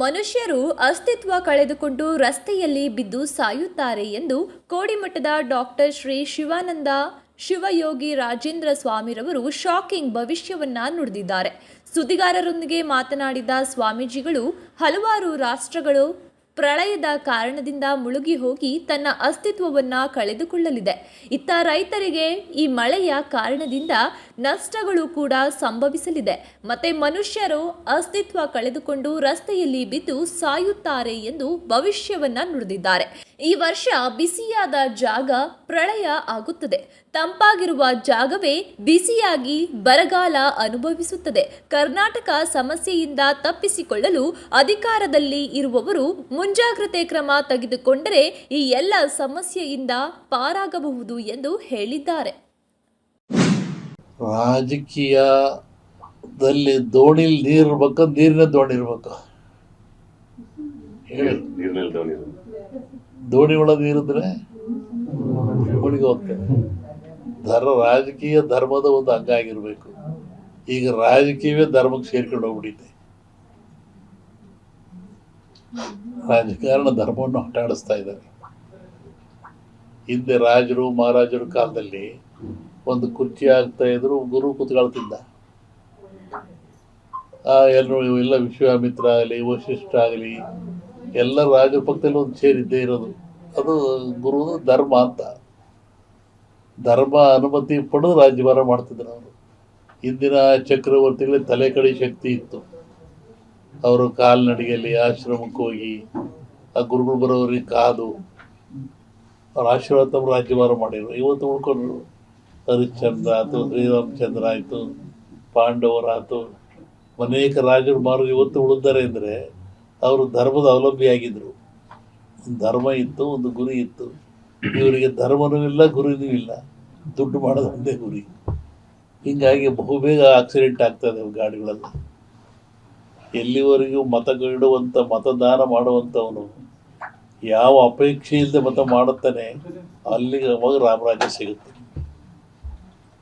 ಮನುಷ್ಯರು ಅಸ್ತಿತ್ವ ಕಳೆದುಕೊಂಡು ರಸ್ತೆಯಲ್ಲಿ ಬಿದ್ದು ಸಾಯುತ್ತಾರೆ ಎಂದು ಕೋಡಿಮಠದ ಡಾಕ್ಟರ್ ಶ್ರೀ ಶಿವಾನಂದ ಶಿವಯೋಗಿ ರಾಜೇಂದ್ರ ಸ್ವಾಮಿರವರು ಶಾಕಿಂಗ್ ಭವಿಷ್ಯವನ್ನ ನುಡಿದಿದ್ದಾರೆ. ಸುದ್ದಿಗಾರರೊಂದಿಗೆ ಮಾತನಾಡಿದ ಸ್ವಾಮೀಜಿಗಳು, ಹಲವಾರು ರಾಷ್ಟ್ರಗಳು ಪ್ರಳಯದ ಕಾರಣದಿಂದ ಮುಳುಗಿ ಹೋಗಿ ತನ್ನ ಅಸ್ತಿತ್ವವನ್ನು ಕಳೆದುಕೊಳ್ಳಲಿದೆ. ಇತ್ತ ರೈತರಿಗೆ ಈ ಮಳೆಯ ಕಾರಣದಿಂದ ನಷ್ಟಗಳು ಕೂಡ ಸಂಭವಿಸಲಿದೆ. ಮತ್ತೆ ಮನುಷ್ಯರು ಅಸ್ತಿತ್ವ ಕಳೆದುಕೊಂಡು ರಸ್ತೆಯಲ್ಲಿ ಬಿದ್ದು ಸಾಯುತ್ತಾರೆ ಎಂದು ಭವಿಷ್ಯವನ್ನ ನುಡಿದಿದ್ದಾರೆ. ಈ ವರ್ಷ ಬಿಸಿಯಾದ ಜಾಗ ಪ್ರಳಯ ಆಗುತ್ತದೆ, ತಂಪಾಗಿರುವ ಜಾಗವೇ ಬಿಸಿಯಾಗಿ ಬರಗಾಲ ಅನುಭವಿಸುತ್ತದೆ. ಕರ್ನಾಟಕ ಸಮಸ್ಯೆಯಿಂದ ತಪ್ಪಿಸಿಕೊಳ್ಳಲು ಅಧಿಕಾರದಲ್ಲಿ ಇರುವವರು ಮುಂಜಾಗ್ರತೆ ಕ್ರಮ ತೆಗೆದುಕೊಂಡರೆ ಈ ಎಲ್ಲ ಸಮಸ್ಯೆಯಿಂದ ಪಾರಾಗಬಹುದು ಎಂದು ಹೇಳಿದ್ದಾರೆ. ರಾಜಕೀಯದಲ್ಲಿ ದೋಣಿಲಿ ನೀರಿರ್ಬೇಕು, ನೀರಿನ ದೋಣಿ ಇರ್ಬೇಕು. ದೋಣಿ ಒಳಗೆ ನೀರಿದ್ರೆ ಮುಳುಗಿ ಹೋಗ್ತದೆ. ರಾಜಕೀಯ ಧರ್ಮದ ಒಂದು ಅಂಗ ಆಗಿರ್ಬೇಕು. ಈಗ ರಾಜಕೀಯವೇ ಧರ್ಮಕ್ಕೆ ಸೇರ್ಕೊಂಡು ಹೋಗ್ಬಿಟ್ಟಿದೆ. ರಾಜಕಾರಣ ಧರ್ಮವನ್ನು ಆಟಾಡಿಸ್ತಾ ಇದ್ದಾರೆ. ಹಿಂದೆ ರಾಜರು ಮಹಾರಾಜರ ಕಾಲದಲ್ಲಿ ಒಂದು ಕುರ್ಚಿ ಆಗ್ತಾ ಇದ್ರು, ಗುರು ಕೂತ್ಕೊಳ್ತಿದ್ದ. ಎಲ್ಲರೂ ಎಲ್ಲ ವಿಶ್ವಾಮಿತ್ರ ಆಗಲಿ, ವಶಿಷ್ಠ ಆಗಲಿ, ಎಲ್ಲ ರಾಜರ ಪಕ್ಕದಲ್ಲಿ ಒಂದು ಸೇರಿದ್ದೇ ಇರೋದು. ಅದು ಗುರು ಧರ್ಮ ಅಂತ. ಧರ್ಮ ಅನುಮತಿ ಪಡೆದು ರಾಜ್ಯಭಾರ ಮಾಡ್ತಿದ್ರು ಅವರು. ಹಿಂದಿನ ಚಕ್ರವರ್ತಿಗಳಿಗೆ ತಲೆ ಕಡೆ ಶಕ್ತಿ ಇತ್ತು. ಅವರು ಕಾಲ್ನಡಿಗೆಯಲ್ಲಿ ಆಶ್ರಮಕ್ಕೆ ಹೋಗಿ ಆ ಗುರುಗಳು ಬರೋರಿಗೆ ಕಾದು ಅವ್ರ ಆಶೀರ್ವಾದ ತಮ್ಮ ರಾಜ್ಯಭಾರ ಮಾಡಿದ್ರು. ಇವತ್ತು ಉಳ್ಕೊಂಡ್ರು. ಹರಿಶ್ಚಂದ್ರ ಆಯಿತು, ಶ್ರೀರಾಮಚಂದ್ರ ಆಯಿತು, ಪಾಂಡವರಾಯಿತು, ಅನೇಕ ರಾಜರು ಮಾರು ಇವತ್ತು ಉಳಿದಾರೆ ಅಂದರೆ ಅವರು ಧರ್ಮದ ಅವಲಂಬಿಯಾಗಿದ್ದರು. ಒಂದು ಧರ್ಮ ಇತ್ತು, ಒಂದು ಗುರಿ ಇತ್ತು. ಇವರಿಗೆ ಧರ್ಮನೂ ಇಲ್ಲ, ಗುರಿನೂ ಇಲ್ಲ, ದುಡ್ಡು ಮಾಡೋದು ಒಂದೇ ಗುರಿ. ಹೀಗಾಗಿ ಬಹುಬೇಗ ಆಕ್ಸಿಡೆಂಟ್ ಆಗ್ತದೆ ಗಾಡಿಗಳೆಲ್ಲ. ಎಲ್ಲಿವರೆಗೂ ಮತಗಿಡುವಂಥ, ಮತದಾನ ಮಾಡುವಂಥವನು ಯಾವ ಅಪೇಕ್ಷೆ ಇಲ್ಲದೆ ಮತ ಮಾಡುತ್ತಾನೆ, ಅಲ್ಲಿಗೆ ಅವಾಗ ರಾಮರಾಜ್ಯ ಸಿಗುತ್ತೆ.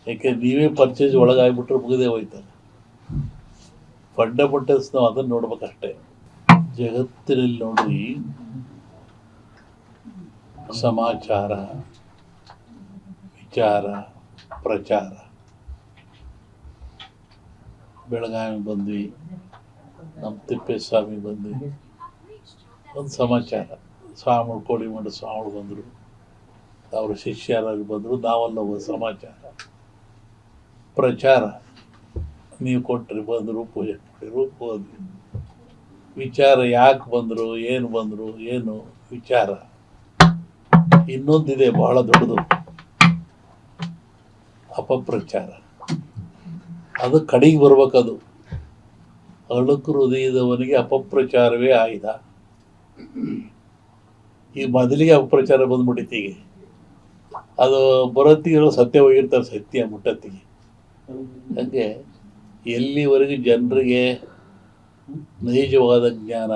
ಯಾಕೆ ನೀವೇ ಪರ್ಚೇಸ್ ಒಳಗಾಗ್ಬಿಟ್ರೆ ಮುಗಿದೇ ಹೋಯ್ತಾರೆ. ಫಂಡಮೆಂಟಲ್ಸ್ ನಾವು ಅದನ್ನು ನೋಡ್ಬೇಕಷ್ಟೇ. ಜಗತ್ತಿನಲ್ಲಿ ನೋಡಿ, ಸಮಾಚಾರ, ವಿಚಾರ, ಪ್ರಚಾರ. ಬೆಳಗಾವಿ ಬಂದ್ವಿ, ನಮ್ಮ ತಿಪ್ಪೇಸ್ವಾಮಿ ಬಂದ್ವಿ, ಒಂದು ಸಮಾಚಾರ. ಸ್ವಾಮಿಗಳು, ಕೋಡಿಮಠ ಸ್ವಾಮಿಗಳು ಬಂದರು, ಅವರು ಶಿಷ್ಯರಾಗಿ ಬಂದರು, ನಾವಲ್ಲವ ಸಮಾಚಾರ. ಪ್ರಚಾರ, ನೀವು ಕೊಟ್ಟರೆ ಬಂದರು, ಪೂಜೆ ಮಾಡಿರು, ಹೋದ್ವಿ. ವಿಚಾರ, ಯಾಕೆ ಬಂದರು, ಏನು ಬಂದರು, ಏನು ವಿಚಾರ. ಇನ್ನೊಂದಿದೆ ಬಹಳ ದೊಡ್ಡದು, ಅಪಪ್ರಚಾರ. ಅದು ಕಡೆಗೆ ಬರ್ಬೇಕದು. ಅಳುಕು ಹೃದಯದವನಿಗೆ ಅಪಪ್ರಚಾರವೇ ಆಯುಧ. ಈ ಮೊದಲಿಗೆ ಅಪಪ್ರಚಾರ ಬಂದ್ಬಿಟ್ಟಿತ್ತು. ಈಗ ಅದು ಬರೋತ್ತಿಗೆ ಸತ್ಯ ಹೋಗಿರ್ತಾರೆ, ಸತ್ಯ ಮುಟ್ಟತ್ತಿಗೆ. ಹಾಗೆ ಎಲ್ಲಿವರೆಗೂ ಜನರಿಗೆ ನೈಜವಾದ ಜ್ಞಾನ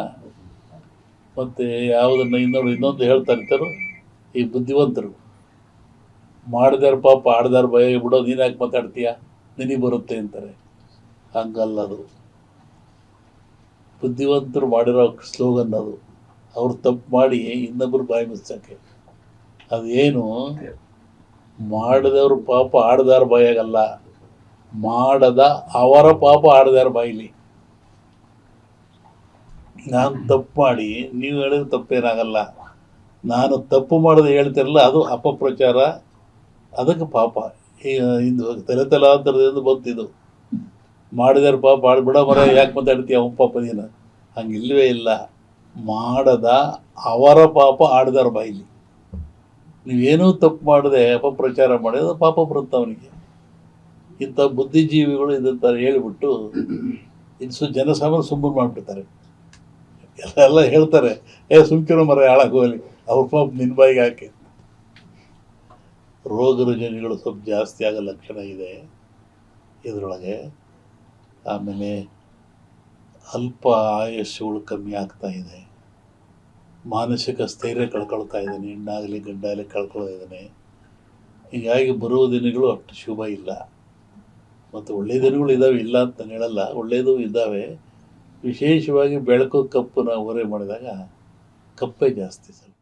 ಮತ್ತು ಯಾವುದನ್ನು ಇನ್ನೊಂದು ಹೇಳ್ತಾ ಇರ್ತಾರೋ, ಈ ಬುದ್ಧಿವಂತರು ಮಾಡಿದಾರ ಪಾಪ ಆಡ್ದಾರ ಭಯ ಬಿಡೋ, ನೀನು ಯಾಕೆ ಮಾತಾಡ್ತೀಯ, ನಿನಗೆ ಬರುತ್ತೆ ಅಂತಾರೆ. ಹಂಗಲ್ಲದು. ಬುದ್ಧಿವಂತರು ಮಾಡಿರೋ ಸ್ಲೋಗನ್ ಅದು. ಅವ್ರು ತಪ್ಪು ಮಾಡಿ ಇನ್ನೊಬ್ಬರು ಬಾಯಿ ಮುಚ್ಚಕ್ಕೆ. ಅದೇನು, ಮಾಡಿದವ್ರ ಪಾಪ ಆಡ್ದಾರ ಬಾಯಾಗಲ್ಲ, ಮಾಡದ ಅವರ ಪಾಪ ಆಡ್ದಾರ ಬಾಯಿಲಿ. ನಾನು ತಪ್ಪು ಮಾಡಿ ನೀವು ಹೇಳಿದ್ರೆ ತಪ್ಪೇನಾಗಲ್ಲ, ನಾನು ತಪ್ಪು ಮಾಡೋದು ಹೇಳ್ತಿರಲ್ಲ, ಅದು ಅಪಪ್ರಚಾರ. ಅದಕ್ಕೆ ಪಾಪ ಇಂದು ತಲೆತಲಾಂತರದಿಂದ ಬಂತಿದ್ದು. ಮಾಡಿದಾರ ಪಾಪ ಆಡ್ಬಿಡ ಮರ, ಯಾಕೆ ಮಾತಾಡ್ತೀಯ ಅವನ ಪಾಪ ನೀನು. ಹಂಗಿಲ್ವೇ ಇಲ್ಲ. ಮಾಡದ ಅವರ ಪಾಪ ಆಡ್ದಾರ ಬಾಯಿಲಿ. ನೀವೇನೂ ತಪ್ಪು ಮಾಡದೆ ಅಪಪ್ರಚಾರ ಮಾಡಿದ ಪಾಪ ಬರುತ್ತೆ ಅವನಿಗೆ. ಇಂಥ ಬುದ್ಧಿಜೀವಿಗಳು ಇದಂತ ಹೇಳಿಬಿಟ್ಟು ಇದು ಜನಸಾಮಾನ್ಯ ಸುಮ್ಮನೆ ಮಾಡಿಬಿಡ್ತಾರೆ. ಎಲ್ಲ ಹೇಳ್ತಾರೆ, ಸುಮ್ಕಿರೋ ಮರ ಹಾಳಾಗೋಲಿ, ಅವ್ರ ಪಾಪ ನಿನ್ನ ಬಾಯಿಗೆ ಹಾಕಿ. ರೋಗ ರುಜಿನಗಳು ಸ್ವಲ್ಪ ಜಾಸ್ತಿ ಆಗೋ ಲಕ್ಷಣ ಇದೆ ಇದರೊಳಗೆ. ಆಮೇಲೆ ಅಲ್ಪ ಆಯುಷ್ಯಗಳು ಕಮ್ಮಿ ಆಗ್ತಾ ಇದೆ. ಮಾನಸಿಕ ಸ್ಥೈರ್ಯ ಕಳ್ಕೊಳ್ತಾ ಇದ್ದಾನೆ, ಹೆಣ್ಣಾಗಲಿ ಗಂಡಾಗಲಿ ಕಳ್ಕೊಳ್ತಾ ಇದ್ದಾನೆ. ಹೀಗಾಗಿ ಬರುವ ದಿನಗಳು ಅಷ್ಟು ಶುಭ ಇಲ್ಲ. ಮತ್ತು ಒಳ್ಳೆಯ ದಿನಗಳು ಇದ್ದಾವೆ, ಇಲ್ಲ ಅಂತ ನಾನು ಹೇಳಲ್ಲ, ಒಳ್ಳೆಯದು ಇದ್ದಾವೆ. ವಿಶೇಷವಾಗಿ ಬೆಳಕು ಕಪ್ಪು ನಾವು ಹೊರೆ ಮಾಡಿದಾಗ ಕಪ್ಪೇ ಜಾಸ್ತಿ ಸ್ವಲ್ಪ.